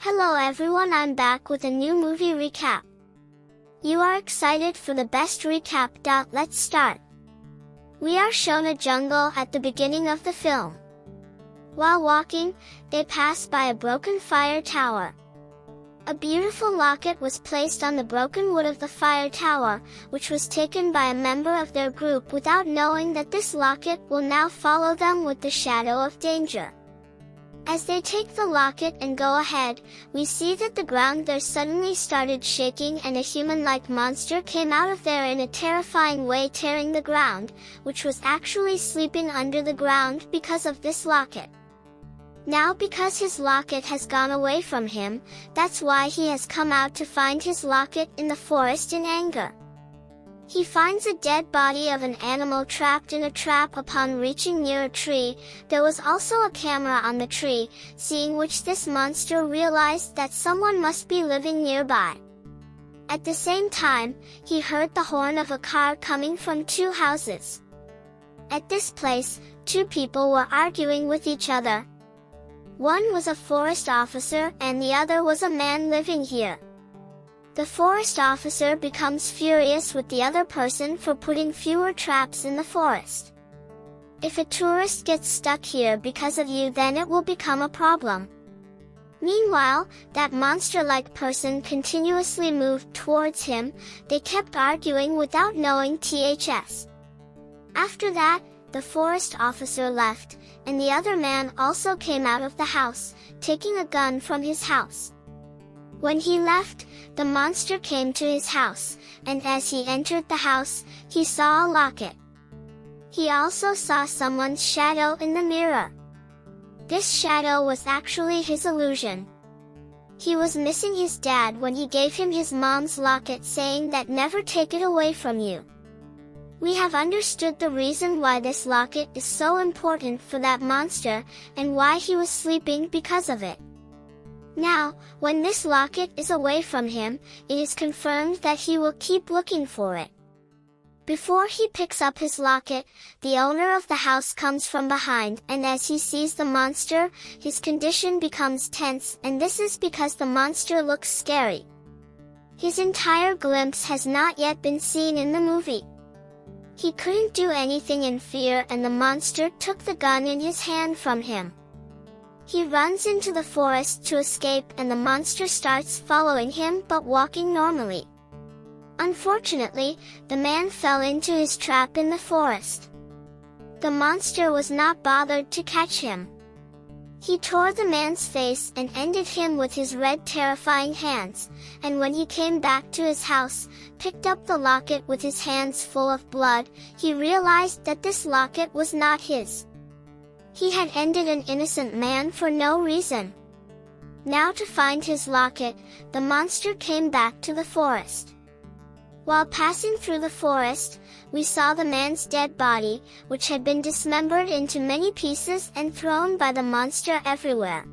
Hello everyone, I'm back with a new movie recap. You are excited for the best recap. Let's start. We are shown a jungle at the beginning of the film. While walking, they pass by a broken fire tower. A beautiful locket was placed on the broken wood of the fire tower, which was taken by a member of their group without knowing that this locket will now follow them with the shadow of danger. As they take the locket and go ahead, we see that the ground there suddenly started shaking and a human-like monster came out of there in a terrifying way, tearing the ground, which was actually sleeping under the ground because of this locket. Now because his locket has gone away from him, that's why he has come out to find his locket in the forest in anger. He finds a dead body of an animal trapped in a trap. Upon reaching near a tree, there was also a camera on the tree, seeing which this monster realized that someone must be living nearby. At the same time, he heard the horn of a car coming from two houses. At this place, two people were arguing with each other. One was a forest officer and the other was a man living here. The forest officer becomes furious with the other person for putting fewer traps in the forest. If a tourist gets stuck here because of you, then it will become a problem. Meanwhile, that monster-like person continuously moved towards him. They kept arguing without knowing THS. After that, the forest officer left, and the other man also came out of the house, taking a gun from his house. When he left, the monster came to his house, and as he entered the house, he saw a locket. He also saw someone's shadow in the mirror. This shadow was actually his illusion. He was missing his dad when he gave him his mom's locket, saying that never take it away from you. We have understood the reason why this locket is so important for that monster, and why he was sleeping because of it. Now, when this locket is away from him, it is confirmed that he will keep looking for it. Before he picks up his locket, the owner of the house comes from behind, and as he sees the monster, his condition becomes tense, and this is because the monster looks scary. His entire glimpse has not yet been seen in the movie. He couldn't do anything in fear, and the monster took the gun in his hand from him. He runs into the forest to escape, and the monster starts following him but walking normally. Unfortunately, the man fell into his trap in the forest. The monster was not bothered to catch him. He tore the man's face and ended him with his red, terrifying hands, and when he came back to his house, picked up the locket with his hands full of blood, he realized that this locket was not his. He had ended an innocent man for no reason. Now to find his locket, the monster came back to the forest. While passing through the forest, we saw the man's dead body, which had been dismembered into many pieces and thrown by the monster everywhere.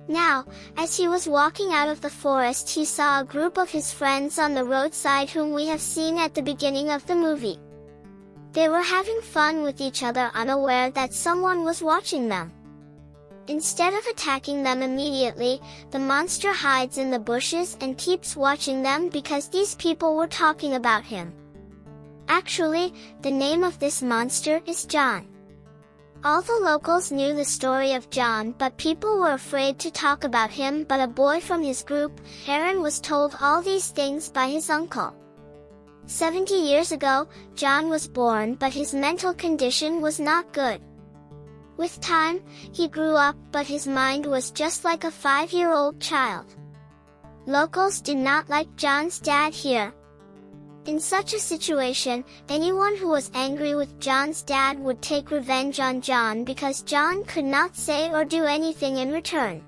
Now, as he was walking out of the forest, he saw a group of his friends on the roadside whom we have seen at the beginning of the movie. They were having fun with each other, unaware that someone was watching them. Instead of attacking them immediately, the monster hides in the bushes and keeps watching them because these people were talking about him. Actually, the name of this monster is John. All the locals knew the story of John, but people were afraid to talk about him. But a boy from his group, Aaron, was told all these things by his uncle. 70 years ago, John was born, but his mental condition was not good. With time, he grew up, but his mind was just like a 5-year-old child. Locals did not like John's dad here. In such a situation, anyone who was angry with John's dad would take revenge on John because John could not say or do anything in return.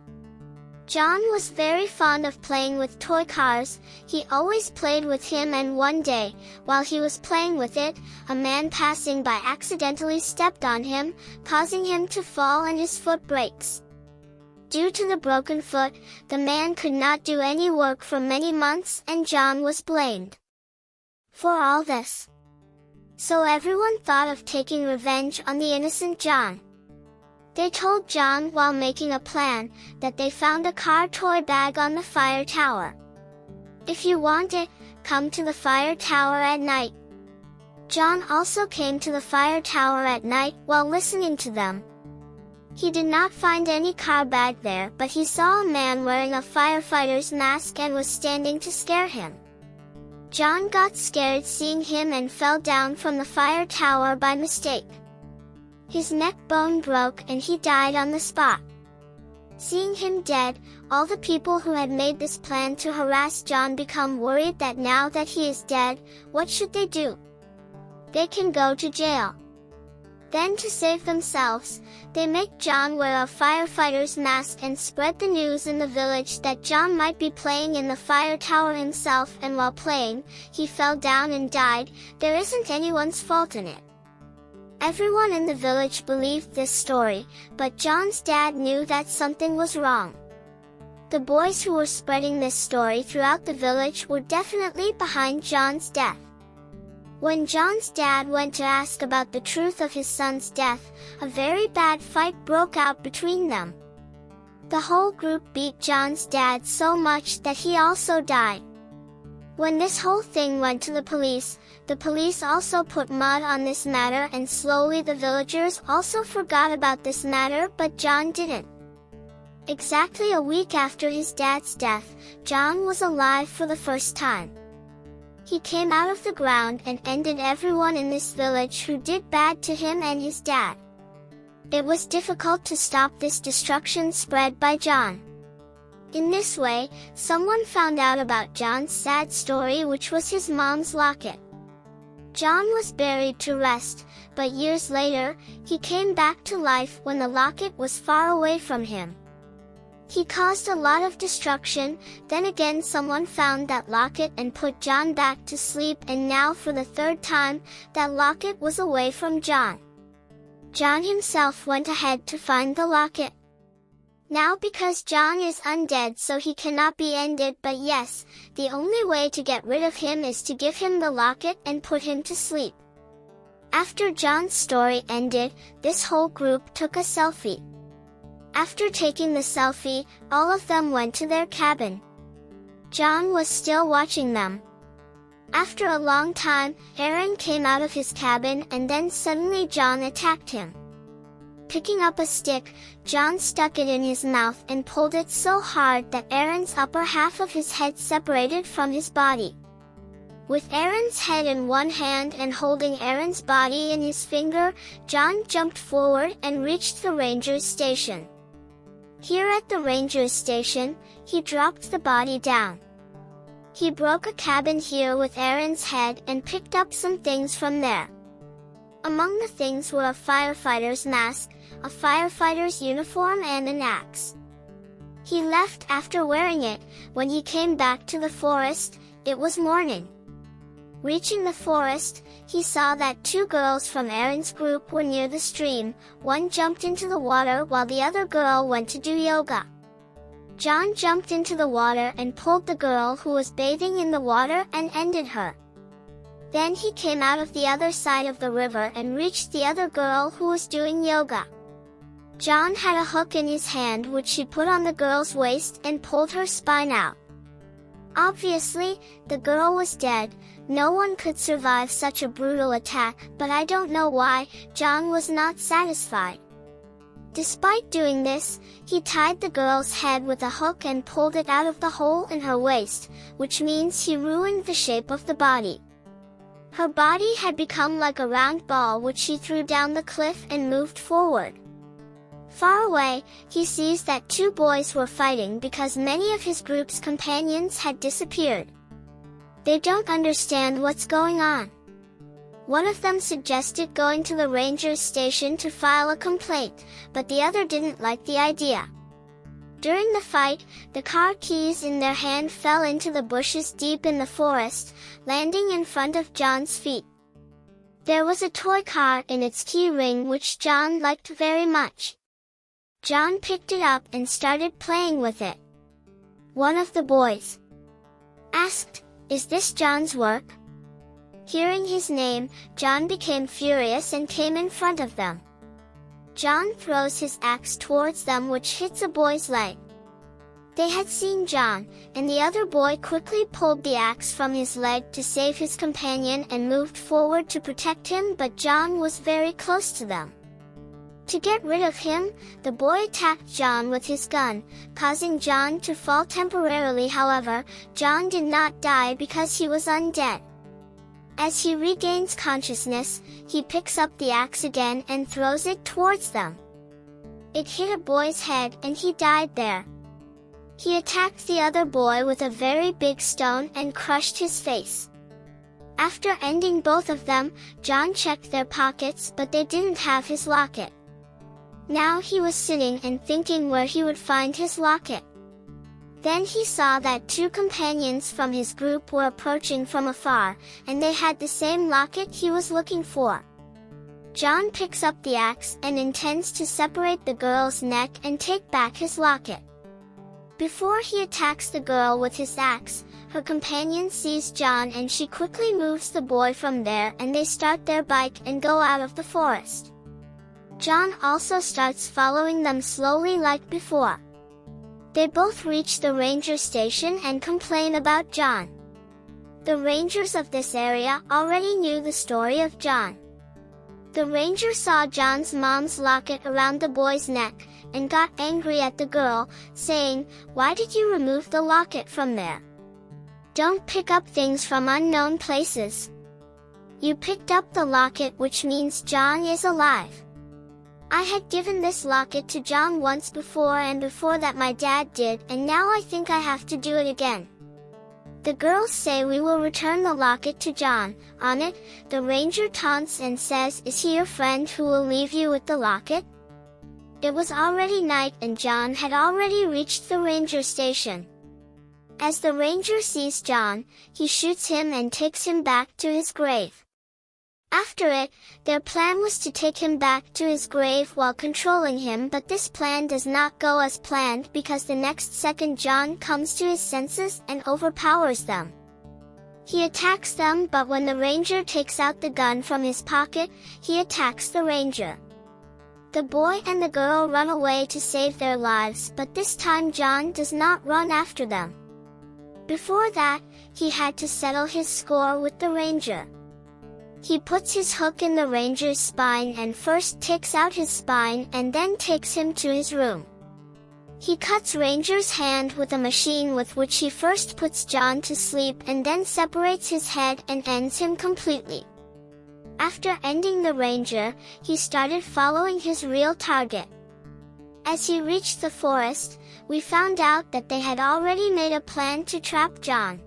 John was very fond of playing with toy cars. He always played with him, and one day, while he was playing with it, a man passing by accidentally stepped on him, causing him to fall and his foot breaks. Due to the broken foot, the man could not do any work for many months, and John was blamed for all this. So everyone thought of taking revenge on the innocent John. They told John while making a plan that they found a car toy bag on the fire tower. "If you want it, come to the fire tower at night." John also came to the fire tower at night while listening to them. He did not find any car bag there, but he saw a man wearing a firefighter's mask and was standing to scare him. John got scared seeing him and fell down from the fire tower by mistake. His neck bone broke and he died on the spot. Seeing him dead, all the people who had made this plan to harass John become worried that now that he is dead, what should they do? They can go to jail. Then to save themselves, they make John wear a firefighter's mask and spread the news in the village that John might be playing in the fire tower himself, and while playing, he fell down and died. There isn't anyone's fault in it. Everyone in the village believed this story, but John's dad knew that something was wrong. The boys who were spreading this story throughout the village were definitely behind John's death. When John's dad went to ask about the truth of his son's death, a very bad fight broke out between them. The whole group beat John's dad so much that he also died. When this whole thing went to the police also put mud on this matter, and slowly the villagers also forgot about this matter, but John didn't. Exactly a week after his dad's death, John was alive for the first time. He came out of the ground and ended everyone in this village who did bad to him and his dad. It was difficult to stop this destruction spread by John. In this way, someone found out about John's sad story, which was his mom's locket. John was buried to rest, but years later, he came back to life when the locket was far away from him. He caused a lot of destruction. Then again someone found that locket and put John back to sleep, and now for the third time, that locket was away from John. John himself went ahead to find the locket. Now because John is undead, so he cannot be ended, but yes, the only way to get rid of him is to give him the locket and put him to sleep. After John's story ended, this whole group took a selfie. After taking the selfie, all of them went to their cabin. John was still watching them. After a long time, Aaron came out of his cabin, and then suddenly John attacked him. Picking up a stick, John stuck it in his mouth and pulled it so hard that Aaron's upper half of his head separated from his body. With Aaron's head in one hand and holding Aaron's body in his finger, John jumped forward and reached the ranger's station. Here at the ranger's station, he dropped the body down. He broke a cabin here with Aaron's head and picked up some things from there. Among the things were a firefighter's mask, a firefighter's uniform, and an axe. He left after wearing it. When he came back to the forest, it was morning. Reaching the forest, he saw that two girls from Aaron's group were near the stream. One jumped into the water while the other girl went to do yoga. John jumped into the water and pulled the girl who was bathing in the water and ended her. Then he came out of the other side of the river and reached the other girl who was doing yoga. John had a hook in his hand which he put on the girl's waist and pulled her spine out. Obviously, the girl was dead. No one could survive such a brutal attack, but I don't know why, John was not satisfied. Despite doing this, he tied the girl's head with a hook and pulled it out of the hole in her waist, which means he ruined the shape of the body. Her body had become like a round ball which he threw down the cliff and moved forward. Far away, he sees that two boys were fighting because many of his group's companions had disappeared. They don't understand what's going on. One of them suggested going to the ranger's station to file a complaint, but the other didn't like the idea. During the fight, the car keys in their hand fell into the bushes deep in the forest, landing in front of John's feet. There was a toy car in its key ring which John liked very much. John picked it up and started playing with it. One of the boys asked, "Is this John's work?" Hearing his name, John became furious and came in front of them. John throws his axe towards them, which hits a boy's leg. They had seen John, and the other boy quickly pulled the axe from his leg to save his companion and moved forward to protect him, but John was very close to them. To get rid of him, the boy attacked John with his gun, causing John to fall temporarily. However, John did not die because he was undead. As he regains consciousness, he picks up the axe again and throws it towards them. It hit a boy's head and he died there. He attacked the other boy with a very big stone and crushed his face. After ending both of them, John checked their pockets, but they didn't have his locket. Now he was sitting and thinking where he would find his locket. Then he saw that two companions from his group were approaching from afar, and they had the same locket he was looking for. John picks up the axe and intends to separate the girl's neck and take back his locket. Before he attacks the girl with his axe, her companion sees John and she quickly moves the boy from there, and they start their bike and go out of the forest. John also starts following them slowly like before. They both reach the ranger station and complain about John. The rangers of this area already knew the story of John. The ranger saw John's mom's locket around the boy's neck, and got angry at the girl, saying, "Why did you remove the locket from there? Don't pick up things from unknown places. You picked up the locket, which means John is alive. I had given this locket to John once before, and before that my dad did, and now I think I have to do it again." The girls say, "We will return the locket to John." On it, the ranger taunts and says, "Is he your friend who will leave you with the locket?" It was already night and John had already reached the ranger station. As the ranger sees John, he shoots him and takes him back to his grave. After it, their plan was to take him back to his grave while controlling him, but this plan does not go as planned, because the next second John comes to his senses and overpowers them. He attacks them, but when the ranger takes out the gun from his pocket, he attacks the ranger. The boy and the girl run away to save their lives, but this time John does not run after them. Before that, he had to settle his score with the ranger. He puts his hook in the ranger's spine and first takes out his spine and then takes him to his room. He cuts Ranger's hand with a machine with which he first puts John to sleep and then separates his head and ends him completely. After ending the ranger, he started following his real target. As he reached the forest, we found out that they had already made a plan to trap John.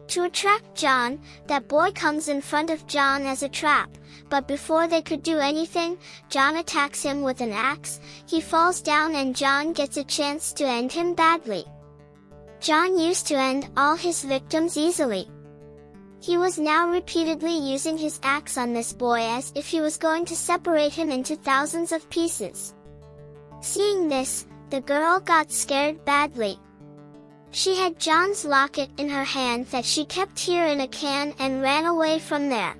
To attract John, that boy comes in front of John as a trap, but before they could do anything, John attacks him with an axe. He falls down and John gets a chance to end him badly. John used to end all his victims easily. He was now repeatedly using his axe on this boy as if he was going to separate him into thousands of pieces. Seeing this, the girl got scared badly. She had John's locket in her hand that she kept here in a can and ran away from there.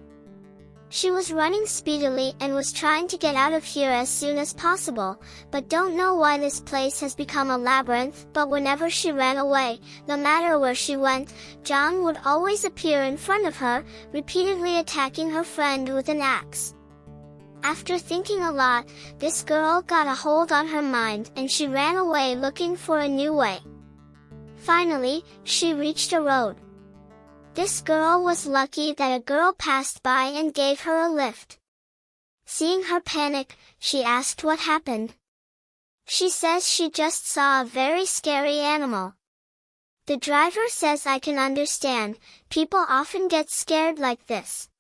She was running speedily and was trying to get out of here as soon as possible, but don't know why this place has become a labyrinth. But whenever she ran away, no matter where she went, John would always appear in front of her, repeatedly attacking her friend with an axe. After thinking a lot, this girl got a hold on her mind and she ran away looking for a new way. Finally, she reached a road. This girl was lucky that a girl passed by and gave her a lift. Seeing her panic, she asked what happened. She says she just saw a very scary animal. The driver says, "I can understand, people often get scared like this.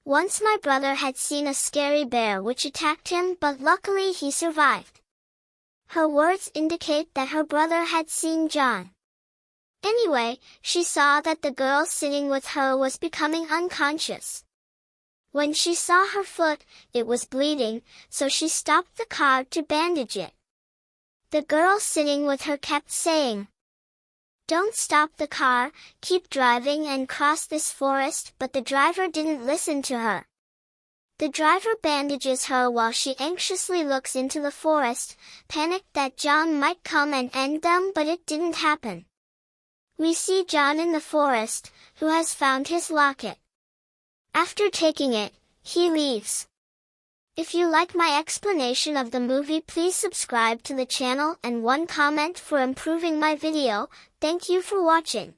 Once my brother had seen a scary bear which attacked him, but luckily he survived." Her words indicate that her brother had seen John. Anyway, she saw that the girl sitting with her was becoming unconscious. When she saw her foot, it was bleeding, so she stopped the car to bandage it. The girl sitting with her kept saying, "Don't stop the car, keep driving and cross this forest," but the driver didn't listen to her. The driver bandages her while she anxiously looks into the forest, panicked that John might come and end them, but it didn't happen. We see John in the forest, who has found his locket. After taking it, he leaves. If you like my explanation of the movie, please subscribe to the channel and one comment for improving my video. Thank you for watching.